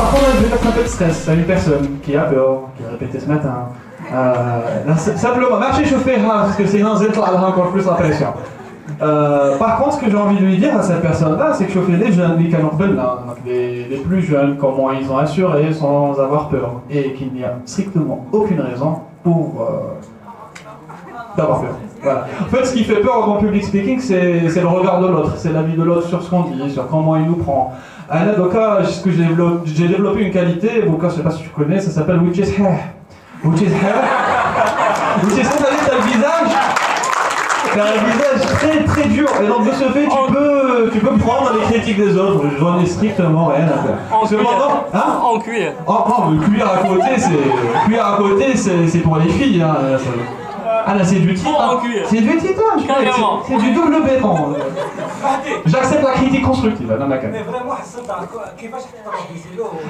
par contre, je vais mettre un peu de stress à une personne qui a peur, qui a répété ce matin. Simplement, marcher chauffer, parce que sinon, vous êtes là encore plus la pression. Par contre, ce que j'ai envie de lui dire à cette personne-là, c'est que chauffer les jeunes, les plus jeunes, comment ils ont assuré sans avoir peur, et qu'il n'y a strictement aucune raison pour d'avoir peur. Voilà. En fait, ce qui fait peur dans public speaking, c'est le regard de l'autre, c'est l'avis de l'autre sur ce qu'on dit, sur comment il nous prend. À Nadoka, ce que j'ai développé une qualité, bon, je ne sais pas si tu connais, ça s'appelle which is hair. Which is hair. Which is, c'est-à-dire que t'as le visage. T'as un visage très très dur, et donc de ce fait tu peux prendre les critiques des autres, j'en ai strictement rien à faire. En cuir. Le cuir à côté c'est pour les filles, hein. Ah là c'est du titre, c'est du titre, c'est du double béton. J'accepte la critique constructive, dans ma carrière. Mais vraiment,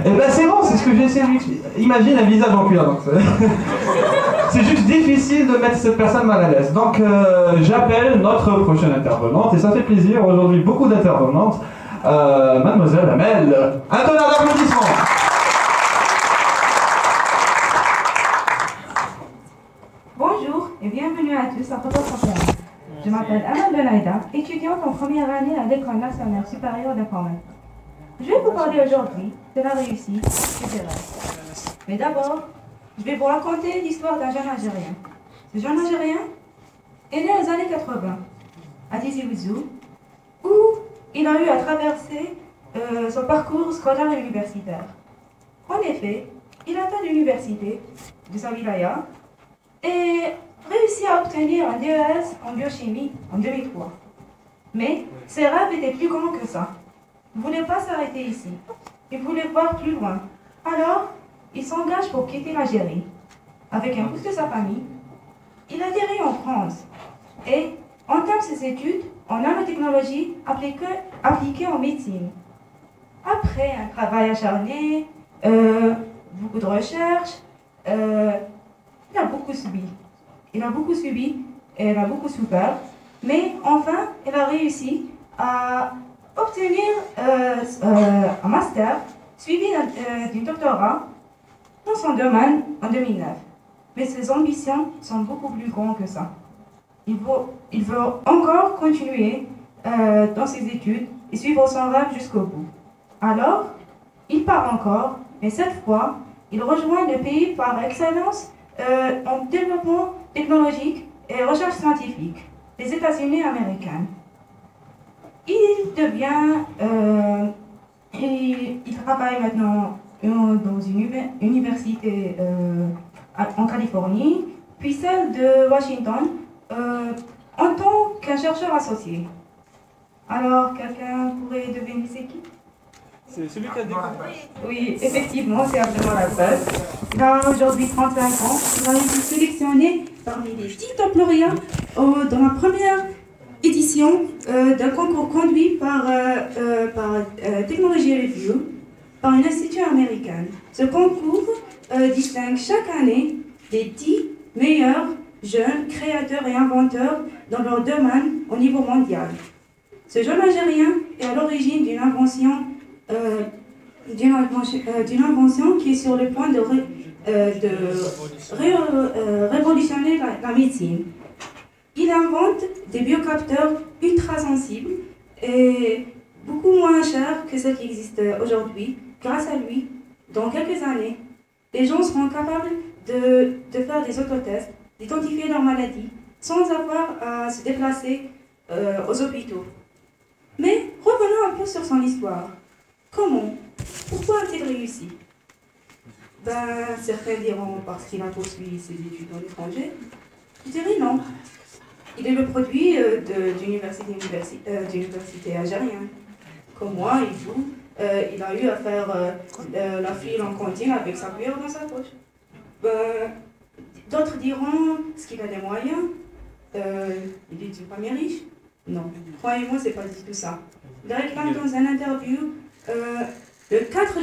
eh ben c'est bon, c'est ce que j'ai essayé de lui expliquer. Imagine un visage en cuir, donc c'est juste difficile de mettre cette personne mal à l'aise. Donc j'appelle notre prochaine intervenante, et ça fait plaisir, aujourd'hui beaucoup d'intervenantes, Mademoiselle Amel. Un tonnerre d'applaudissements. Bonjour et bienvenue à tous à Photoshop. Je m'appelle Amel Benaïda, étudiante en première année à l'École nationale supérieure d'informatique. Je vais vous parler aujourd'hui de la réussite et des rêves. Mais d'abord, je vais vous raconter l'histoire d'un jeune Algérien. Ce jeune Algérien est né aux années 80 à Tizi Ouzou, où il a eu à traverser son parcours scolaire et universitaire. En effet, il atteint l'université de sa wilaya et réussit à obtenir un DES en biochimie en 2003. Mais ses rêves étaient plus grands que ça. Il ne voulait pas s'arrêter ici. Il voulait voir plus loin. Alors, il s'engage pour quitter l'Algérie. Avec un pouce de sa famille, il atterrit en France et entame ses études en nanotechnologie appliquée en médecine. Après un travail acharné, beaucoup de recherches, il a beaucoup subi. Il a beaucoup subi et il a beaucoup souffert. Mais enfin, il a réussi à obtenir un master suivi d'un doctorat dans son domaine en 2009. Mais ses ambitions sont beaucoup plus grandes que ça. Il veut encore continuer dans ses études et suivre son rêve jusqu'au bout. Alors, il part encore, mais cette fois, il rejoint le pays par excellence en développement technologique et recherche scientifique, les États-Unis américains. Il travaille maintenant dans une université en Californie, puis celle de Washington, en tant qu'un chercheur associé. Alors, quelqu'un pourrait deviner c'est qui? C'est celui qui a découvert. Oui, effectivement, c'est Abdelmalek Abbas. Il a aujourd'hui 35 ans. Il a été sélectionné parmi les 10 top lauréats dans la première édition d'un concours conduit par Technology Review, par un institut américain. Ce concours distingue chaque année les 10 meilleurs jeunes créateurs et inventeurs dans leur domaine au niveau mondial. Ce jeune Algérien est à l'origine d'une invention qui est sur le point de révolutionner la médecine. Il invente des biocapteurs ultra sensibles et beaucoup moins chers que ceux qui existent aujourd'hui. Grâce à lui, dans quelques années, les gens seront capables de faire des autotests, d'identifier leur maladie, sans avoir à se déplacer aux hôpitaux. Mais revenons un peu sur son histoire. Comment? Pourquoi a-t-il réussi? Certains diront parce qu'il a poursuivi ses études à l'étranger. Je dirais non. Il est le produit d'une université algérienne. Comme moi, il a eu à faire la file en cantine avec sa cuillère dans sa poche. D'autres diront parce qu'il a des moyens. Il est une famille riche. Non, croyez-moi, c'est pas du tout ça. Il réclame dans une interview le 1er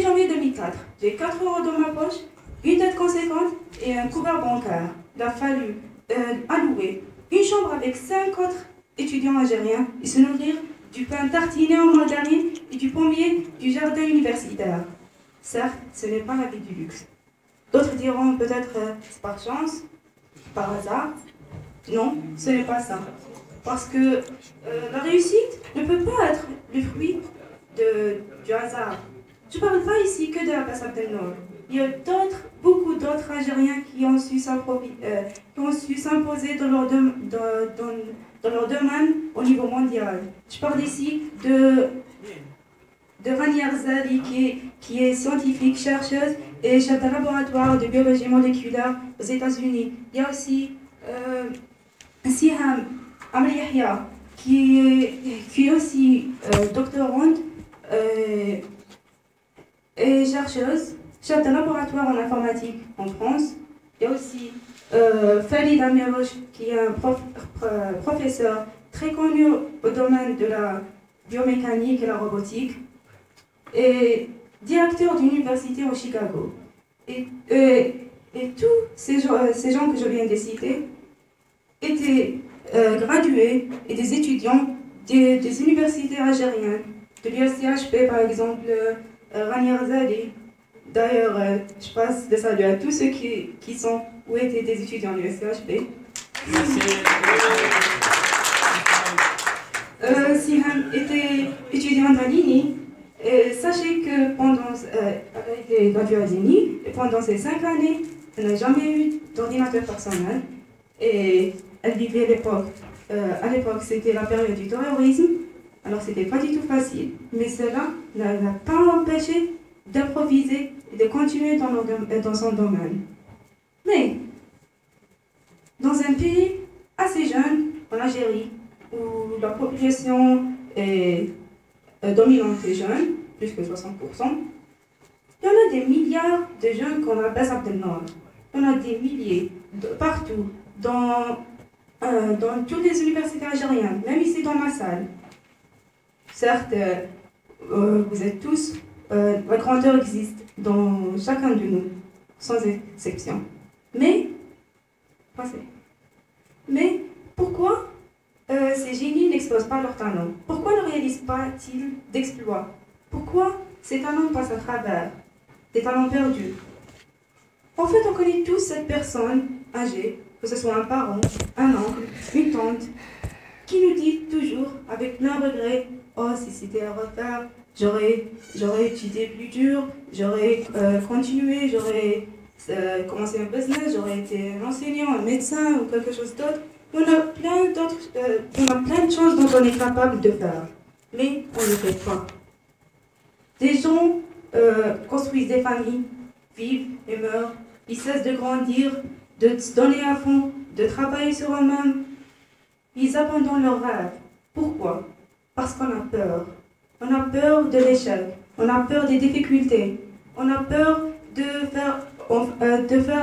janvier 2004. J'ai 4 € dans ma poche, une dette conséquente et un couvert bancaire. Il a fallu allouer une chambre avec 5 autres étudiants algériens et se nourrir du pain tartiné en margarine et du pommier du jardin universitaire. Certes, ce n'est pas la vie du luxe. D'autres diront peut-être c'est par chance, par hasard. Non, ce n'est pas ça. Parce que la réussite ne peut pas être le fruit du hasard. Je ne parle pas ici que de la Basse Abdel Nord. Il y a beaucoup d'autres Algériens qui ont su s'imposer dans leur domaine au niveau mondial. Je parle ici de Rania Zali, qui est scientifique, chercheuse et chef d'un laboratoire de biologie moléculaire aux États-Unis. Il y a aussi Siham Amri Yahya, qui est aussi doctorante et chercheuse, chef d'un laboratoire en informatique en France. Il y a aussi Khalid Amirouche, qui est un professeur très connu au domaine de la biomécanique et la robotique, et directeur d'université au Chicago. Et tous ces gens que je viens de citer étaient gradués et des étudiants des universités algériennes, de l'USCHP par exemple, Rania Zali. D'ailleurs, je passe de saluer à tous ceux qui sont ou étaient des étudiants de l'USCHP. Siham était étudiante à l'INI. Sachez que elle a été graduée à l'INI et pendant ces 5 années, elle n'a jamais eu d'ordinateur personnel. Et elle vivait à l'époque, c'était la période du terrorisme. Alors c'était pas du tout facile, mais cela ne l'a pas empêché d'improviser et de continuer dans son domaine. Mais, dans un pays assez jeune, en Algérie, où la population est dominante et jeune, plus que 60%, il y en a des milliards de jeunes qu'on appelle Abdel Nord. Il y en a des milliers, partout, dans toutes les universités algériennes, même ici dans ma salle. Certes, vous êtes tous, la grandeur existe dans chacun de nous, sans exception. Mais pourquoi ces génies n'exposent pas leurs talents? Pourquoi ne réalisent pas-ils d'exploits? Pourquoi ces talents passent à travers? Des talents perdus. En fait, on connaît tous cette personne âgée, que ce soit un parent, un oncle, une tante, qui nous dit toujours, avec plein regret, oh, si c'était à refaire, j'aurais étudié plus dur, j'aurais continué, j'aurais commencé un business, j'aurais été un enseignant, un médecin ou quelque chose d'autre. On a plein de choses dont on est capable de faire, mais on ne le fait pas. Des gens construisent des familles, vivent et meurent, ils cessent de grandir, de se donner à fond, de travailler sur eux-mêmes. Ils abandonnent leurs rêves. Pourquoi? Parce qu'on a peur. On a peur de l'échec, on a peur des difficultés, on a peur de faire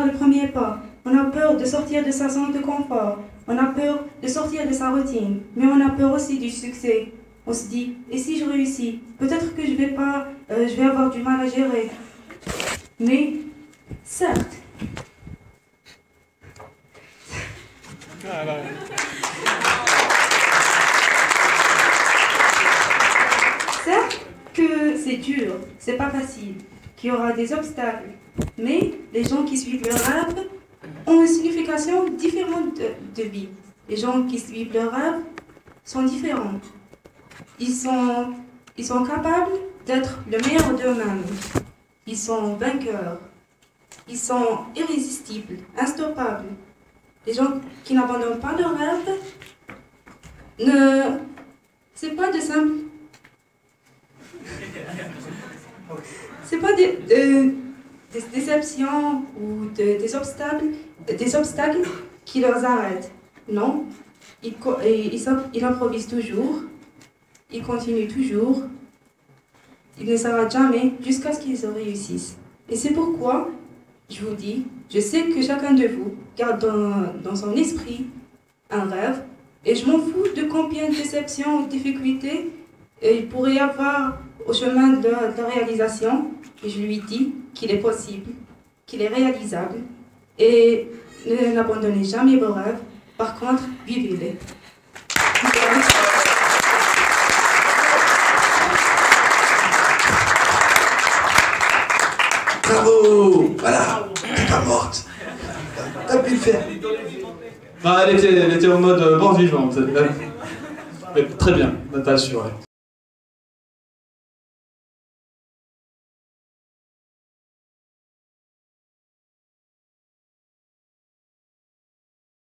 le premier pas, on a peur de sortir de sa zone de confort, on a peur de sortir de sa routine, mais on a peur aussi du succès. On se dit, et si je réussis? Peut-être que je vais avoir du mal à gérer. Mais, certes, certes que c'est dur, c'est pas facile, qu'il y aura des obstacles, mais les gens qui suivent leur rêve ont une signification différente de vie. Les gens qui suivent leur rêve sont différents. Ils sont capables d'être le meilleur d'eux-mêmes. Ils sont vainqueurs. Ils sont irrésistibles, instoppables. Les gens qui n'abandonnent pas leur rêve, c'est pas de simple. C'est pas des déceptions ou des obstacles qui leur arrêtent. Non, ils improvisent toujours, ils continuent toujours, ils ne s'arrêtent jamais jusqu'à ce qu'ils réussissent. Et c'est pourquoi je vous dis, je sais que chacun de vous garde dans son esprit un rêve, et je m'en fous de combien de déceptions ou de difficultés il pourrait y avoir au chemin de la réalisation. Et je lui dis qu'il est possible, qu'il est réalisable, et n'abandonnez jamais vos rêves. Par contre, vivez-les. en mode mort vivant. Mais très bien, t'as assuré.